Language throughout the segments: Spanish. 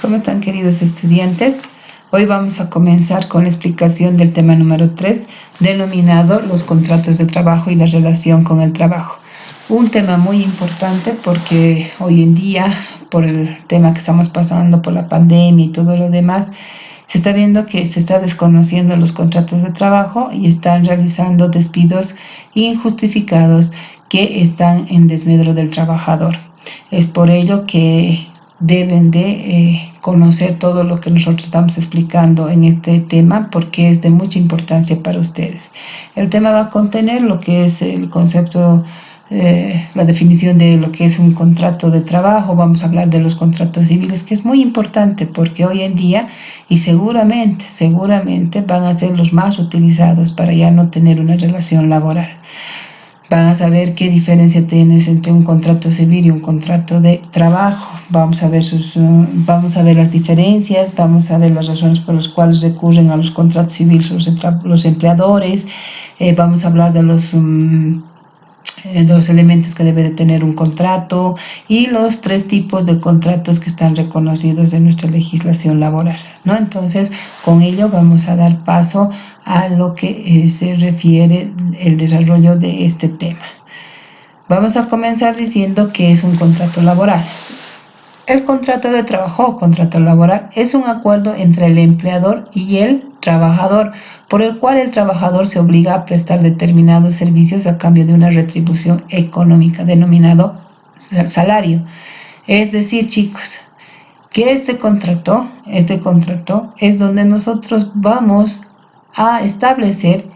¿Cómo están, queridos estudiantes? Hoy vamos a comenzar con la explicación del tema número 3, denominado los contratos de trabajo y la relación con el trabajo. Un tema muy importante porque hoy en día, por el tema que estamos pasando, por la pandemia y todo lo demás, se está viendo que se está desconociendo los contratos de trabajo y están realizando despidos injustificados que están en desmedro del trabajador. Es por ello que deben de conocer todo lo que nosotros estamos explicando en este tema, porque es de mucha importancia para ustedes. El tema va a contener lo que es el concepto, la definición de lo que es un contrato de trabajo. Vamos a hablar de los contratos civiles, que es muy importante porque hoy en día y seguramente van a ser los más utilizados para ya no tener una relación laboral. Van a saber qué diferencia tienes entre un contrato civil y un contrato de trabajo. Vamos a ver las diferencias, vamos a ver las razones por las cuales recurren a los contratos civiles los empleadores. Vamos a hablar de los elementos que debe de tener un contrato y los 3 tipos de contratos que están reconocidos en nuestra legislación laboral, ¿no? Entonces, con ello vamos a dar paso a lo que se refiere el desarrollo de este tema. Vamos a comenzar diciendo que es un contrato laboral. El contrato de trabajo o contrato laboral es un acuerdo entre el empleador y el trabajador, por el cual el trabajador se obliga a prestar determinados servicios a cambio de una retribución económica, denominado salario. Es decir, chicos, que este contrato es donde nosotros vamos a establecer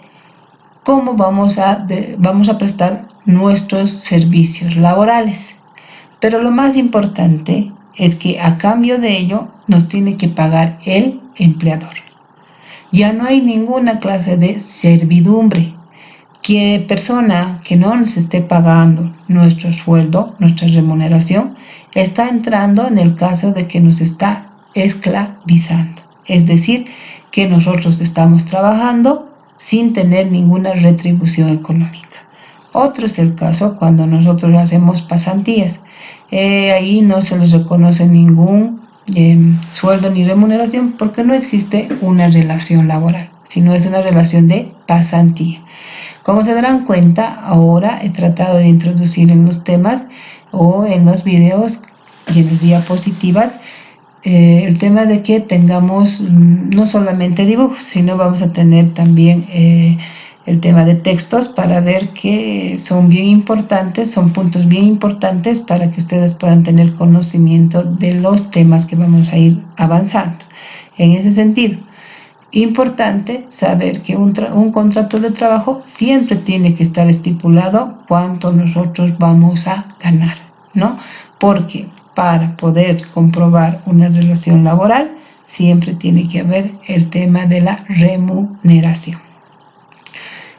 cómo vamos a prestar nuestros servicios laborales. Pero lo más importante es que a cambio de ello nos tiene que pagar el empleador. Ya no hay ninguna clase de servidumbre. Que persona que no nos esté pagando nuestro sueldo, nuestra remuneración, está entrando en el caso de que nos está esclavizando. Es decir, que nosotros estamos trabajando sin tener ninguna retribución económica. Otro es el caso cuando nosotros hacemos pasantías. Ahí no se les reconoce ningún sueldo ni remuneración porque no existe una relación laboral, sino es una relación de pasantía. Como se darán cuenta, ahora he tratado de introducir en los temas o en los videos y en las diapositivas el tema de que tengamos no solamente dibujos, sino vamos a tener también el tema de textos para ver que son bien importantes, son puntos bien importantes para que ustedes puedan tener conocimiento de los temas que vamos a ir avanzando. En ese sentido, importante saber que un contrato de trabajo siempre tiene que estar estipulado cuánto nosotros vamos a ganar, ¿no? Porque para poder comprobar una relación laboral siempre tiene que haber el tema de la remuneración.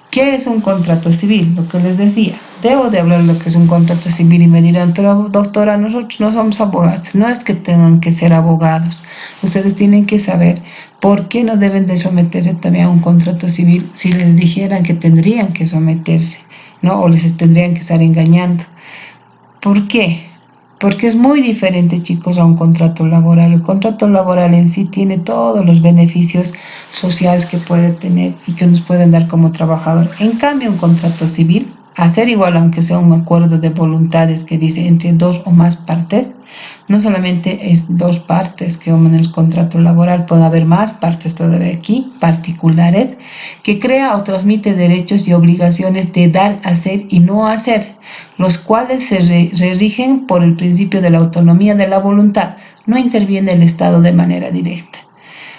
¿Qué es un contrato civil? Lo que les decía, debo de hablar de lo que es un contrato civil y me dirán, pero doctora, nosotros no somos abogados. No es que tengan que ser abogados. Ustedes tienen que saber por qué no deben de someterse también a un contrato civil si les dijeran que tendrían que someterse, ¿no? O les tendrían que estar engañando. ¿Por qué? Porque es muy diferente, chicos, a un contrato laboral. El contrato laboral en sí tiene todos los beneficios sociales que puede tener y que nos pueden dar como trabajador. En cambio, un contrato civil, a ser igual aunque sea un acuerdo de voluntades que dice entre 2 o más partes, no solamente es 2 partes que en el contrato laboral, puede haber más partes todavía aquí, particulares, que crea o transmite derechos y obligaciones de dar, hacer y no hacer, los cuales se rigen por el principio de la autonomía de la voluntad. No interviene el Estado de manera directa.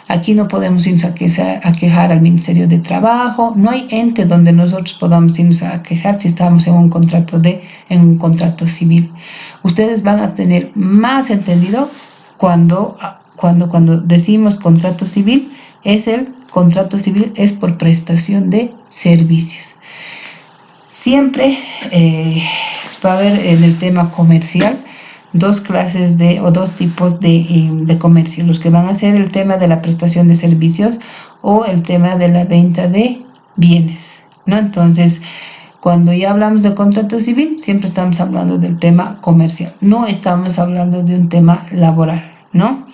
Aquí no podemos irnos a quejar al Ministerio de Trabajo, no hay ente donde nosotros podamos irnos a quejar si estamos en un contrato civil. Ustedes van a tener más entendido cuando decimos contrato civil, el contrato civil es por prestación de servicios. Siempre va a haber en el tema comercial 2 clases o 2 tipos de comercio, los que van a hacer el tema de la prestación de servicios o el tema de la venta de bienes, ¿no? Entonces, cuando ya hablamos de contrato civil, siempre estamos hablando del tema comercial, no estamos hablando de un tema laboral, ¿no?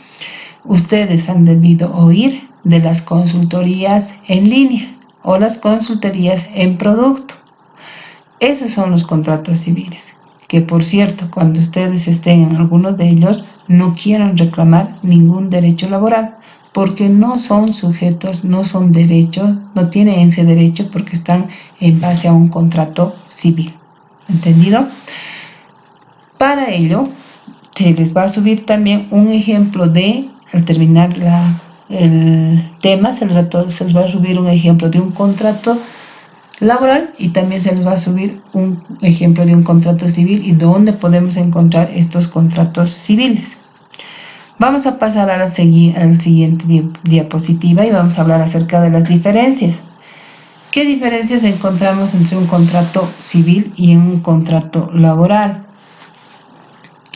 ustedes han debido oír de las consultorías en línea o las consultorías en producto. Esos son los contratos civiles, que por cierto, cuando ustedes estén en alguno de ellos, no quieran reclamar ningún derecho laboral, porque no son sujetos, no son derechos, no tienen ese derecho porque están en base a un contrato civil. ¿Entendido? Para ello, se les va a subir también un ejemplo al terminar el tema, se les va a subir un ejemplo de un contrato laboral y también se les va a subir un ejemplo de un contrato civil y dónde podemos encontrar estos contratos civiles. Vamos a pasar al siguiente diapositiva y vamos a hablar acerca de las diferencias. ¿Qué diferencias encontramos entre un contrato civil y un contrato laboral?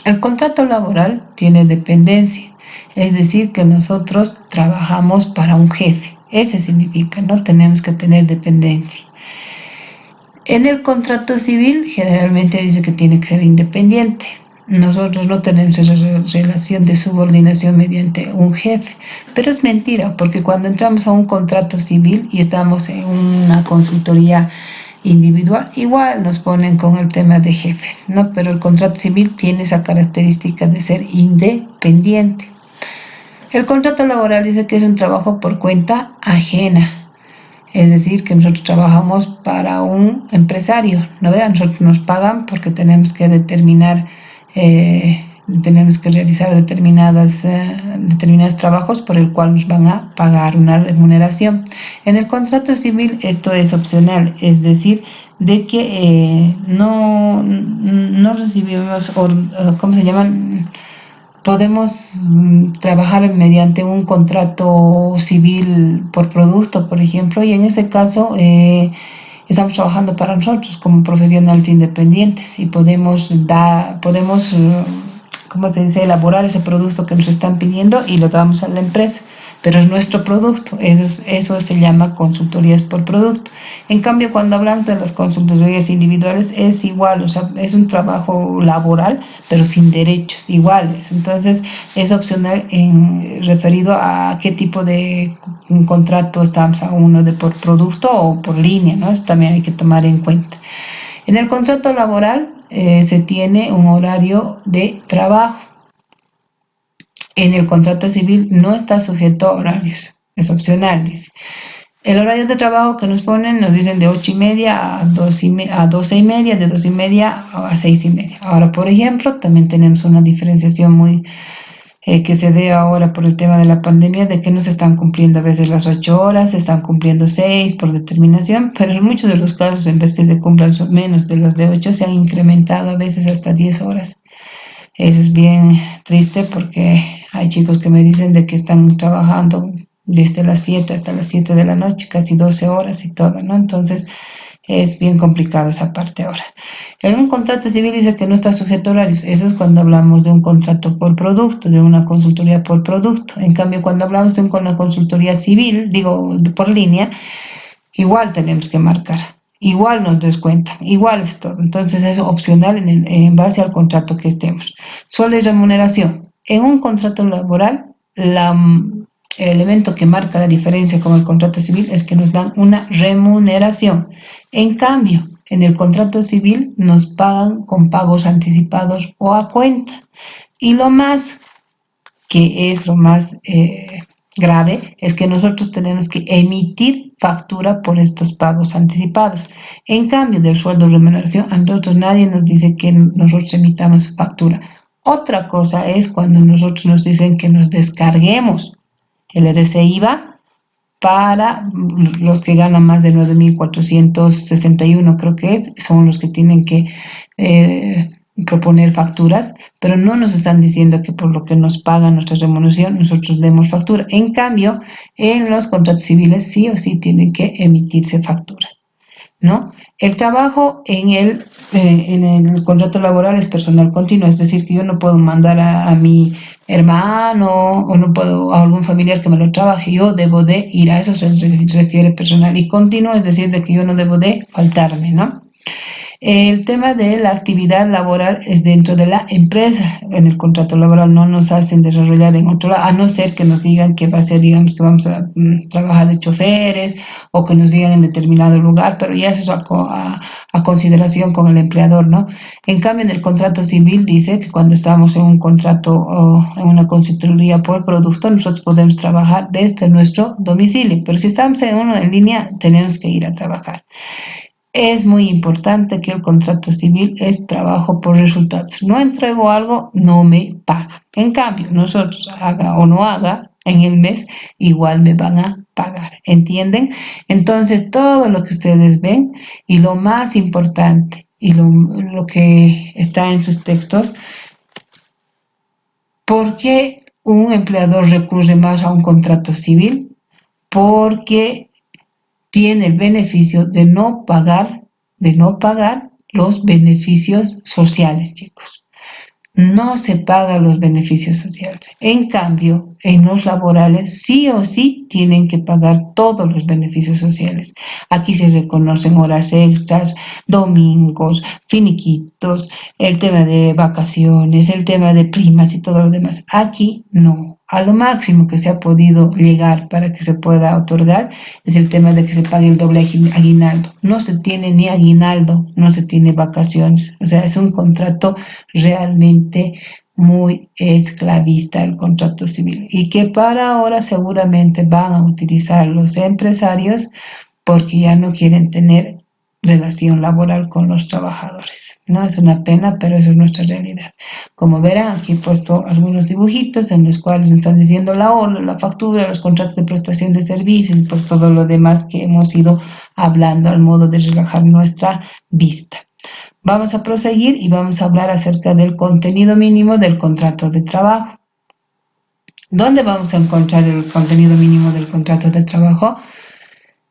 El contrato laboral tiene dependencia, es decir, que nosotros trabajamos para un jefe. Ese significa, no tenemos que tener dependencia. En el contrato civil generalmente dice que tiene que ser independiente. Nosotros no tenemos esa relación de subordinación mediante un jefe, pero es mentira, porque cuando entramos a un contrato civil y estamos en una consultoría individual, igual nos ponen con el tema de jefes, ¿no? Pero el contrato civil tiene esa característica de ser independiente. El contrato laboral dice que es un trabajo por cuenta ajena, es decir, que nosotros trabajamos para un empresario, ¿no? Nosotros nos pagan porque tenemos que tenemos que realizar determinados trabajos por el cual nos van a pagar una remuneración. En el contrato civil esto es opcional, es decir, de que no recibimos, ¿cómo se llaman? Podemos trabajar mediante un contrato civil por producto, por ejemplo, y en ese caso estamos trabajando para nosotros como profesionales independientes y podemos, ¿cómo se dice?, elaborar ese producto que nos están pidiendo y lo damos a la empresa, pero es nuestro producto. Eso se llama consultorías por producto. En cambio, cuando hablamos de las consultorías individuales es igual, o sea, es un trabajo laboral, pero sin derechos iguales. Entonces, es opcional referido a qué tipo de contrato estamos, a uno de por producto o por línea, ¿no? Eso también hay que tomar en cuenta. En el contrato laboral se tiene un horario de trabajo. En el contrato civil no está sujeto a horarios, es opcional, dice. El horario de trabajo que nos ponen, nos dicen de 8:30 a 12:30, de 2:30 a 6:30. Ahora, por ejemplo, también tenemos una diferenciación muy que se ve ahora por el tema de la pandemia, de que no se están cumpliendo a veces las 8 horas, se están cumpliendo 6 por determinación, pero en muchos de los casos, en vez que se cumplan menos de las de 8, se han incrementado a veces hasta 10 horas. Eso es bien triste porque hay chicos que me dicen de que están trabajando desde las 7 hasta las 7 de la noche, casi 12 horas y todo, ¿no? Entonces es bien complicado esa parte ahora. En un contrato civil dice que no está sujeto a horarios. Eso es cuando hablamos de un contrato por producto, de una consultoría por producto. En cambio, cuando hablamos de una consultoría civil, por línea, igual tenemos que marcar. Igual nos descuentan, igual es todo. Entonces es opcional en base al contrato que estemos. Sueldo y remuneración. En un contrato laboral, el elemento que marca la diferencia con el contrato civil es que nos dan una remuneración. En cambio, en el contrato civil nos pagan con pagos anticipados o a cuenta. Y lo más grave es que nosotros tenemos que emitir factura por estos pagos anticipados. En cambio del sueldo de remuneración, a nosotros nadie nos dice que nosotros emitamos factura. Otra cosa es cuando nosotros nos dicen que nos descarguemos el RCIVA para los que ganan más de 9.461, creo que son los que tienen que proponer facturas, pero no nos están diciendo que por lo que nos pagan nuestra remuneración nosotros demos factura. En cambio, en los contratos civiles sí o sí tienen que emitirse factura, ¿no? El trabajo en el contrato laboral es personal continuo, es decir, que yo no puedo mandar a mi hermano o no puedo a algún familiar que me lo trabaje, yo debo de ir a eso, se refiere personal y continuo, es decir, de que yo no debo de faltarme, ¿no? El tema de la actividad laboral es dentro de la empresa. En el contrato laboral no nos hacen desarrollar en otro lado, a no ser que nos digan que va a ser, digamos, que vamos a trabajar de choferes o que nos digan en determinado lugar, pero ya eso es a consideración con el empleador, ¿no? En cambio, en el contrato civil dice que cuando estamos en un contrato o en una consultoría por producto, nosotros podemos trabajar desde nuestro domicilio, pero si estamos en uno en línea, tenemos que ir a trabajar. Es muy importante que el contrato civil es trabajo por resultados. No entrego algo, no me paga. En cambio, nosotros haga o no haga en el mes, igual me van a pagar. ¿Entienden? Entonces, todo lo que ustedes ven y lo más importante y lo que está en sus textos, ¿por qué un empleador recurre más a un contrato civil? Porque tiene el beneficio de no pagar los beneficios sociales, chicos. No se pagan los beneficios sociales. En cambio, en los laborales sí o sí tienen que pagar todos los beneficios sociales. Aquí se reconocen horas extras, domingos, finiquitos, el tema de vacaciones, el tema de primas y todo lo demás. Aquí no. A lo máximo que se ha podido llegar para que se pueda otorgar es el tema de que se pague el doble aguinaldo. No se tiene ni aguinaldo, no se tiene vacaciones. O sea, es un contrato realmente muy esclavista, el contrato civil, y que para ahora seguramente van a utilizar los empresarios porque ya no quieren tener relación laboral con los trabajadores. No es una pena, pero eso es nuestra realidad. Como verán, aquí he puesto algunos dibujitos en los cuales nos están diciendo la hora, la factura, los contratos de prestación de servicios y por todo lo demás que hemos ido hablando al modo de relajar nuestra vista. Vamos a proseguir y vamos a hablar acerca del contenido mínimo del contrato de trabajo. ¿Dónde vamos a encontrar el contenido mínimo del contrato de trabajo?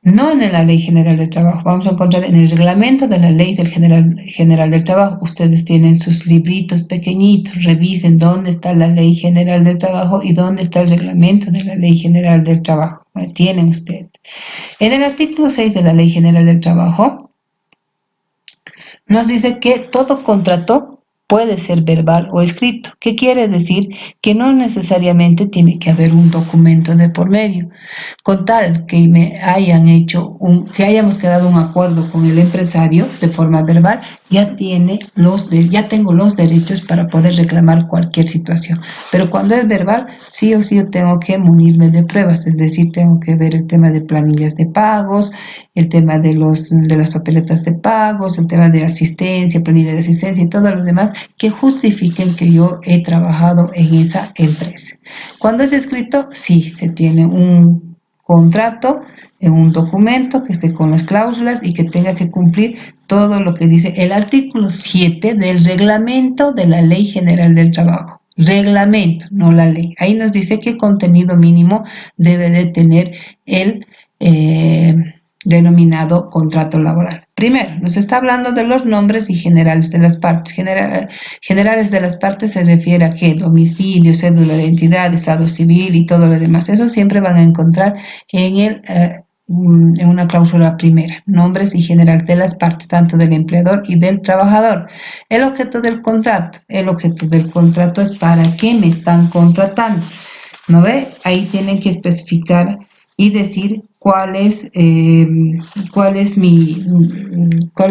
No en la Ley General del Trabajo, vamos a encontrar en el reglamento de la Ley General del Trabajo. Ustedes tienen sus libritos pequeñitos, revisen dónde está la Ley General del Trabajo y dónde está el reglamento de la Ley General del Trabajo. Tienen ustedes. En el artículo 6 de la Ley General del Trabajo nos dice que todo contrato puede ser verbal o escrito. ¿Qué quiere decir? Que no necesariamente tiene que haber un documento de por medio. Con tal que que hayamos quedado un acuerdo con el empresario de forma verbal, ya tengo los derechos para poder reclamar cualquier situación. Pero cuando es verbal, sí o sí yo tengo que munirme de pruebas, es decir, tengo que ver el tema de planillas de pagos, el tema de las papeletas de pagos, el tema de asistencia, planilla de asistencia y todo lo demás que justifiquen que yo he trabajado en esa empresa. Cuando es escrito, sí, se tiene un contrato en un documento que esté con las cláusulas y que tenga que cumplir todo lo que dice el artículo 7 del reglamento de la Ley General del Trabajo. Reglamento, no la ley. Ahí nos dice qué contenido mínimo debe de tener el denominado contrato laboral. Primero, nos está hablando de los nombres y generales de las partes. Generales de las partes se refiere a que domicilio, cédula de identidad, estado civil y todo lo demás. Eso siempre van a encontrar en una cláusula primera, nombres y general de las partes, tanto del empleador y del trabajador. El objeto del contrato es para qué me están contratando. ¿No ve? Ahí tienen que especificar y decir cuáles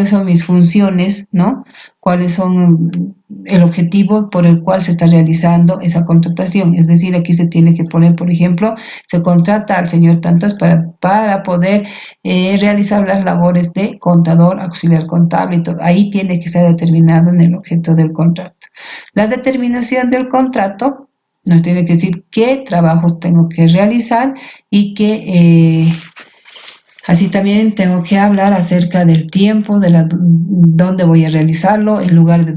son mis funciones, ¿no? Cuáles son el objetivo por el cual se está realizando esa contratación. Es decir, aquí se tiene que poner, por ejemplo, se contrata al señor Tantas para poder realizar las labores de contador, auxiliar contable y todo. Ahí tiene que ser determinado en el objeto del contrato. La determinación del contrato nos tiene que decir qué trabajos tengo que realizar y así también tengo que hablar acerca del tiempo, dónde voy a realizarlo, el lugar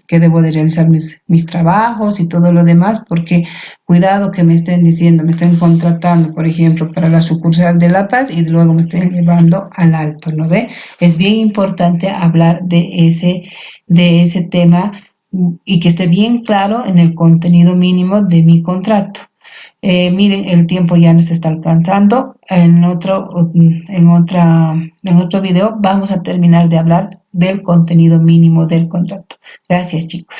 que debo de realizar mis trabajos y todo lo demás, porque cuidado que me estén contratando, por ejemplo, para la sucursal de La Paz y luego me estén llevando al Alto, ¿no ve? Es bien importante hablar de ese tema y que esté bien claro en el contenido mínimo de mi contrato. Miren, el tiempo ya nos está alcanzando. En otro video vamos a terminar de hablar del contenido mínimo del contrato. Gracias, chicos.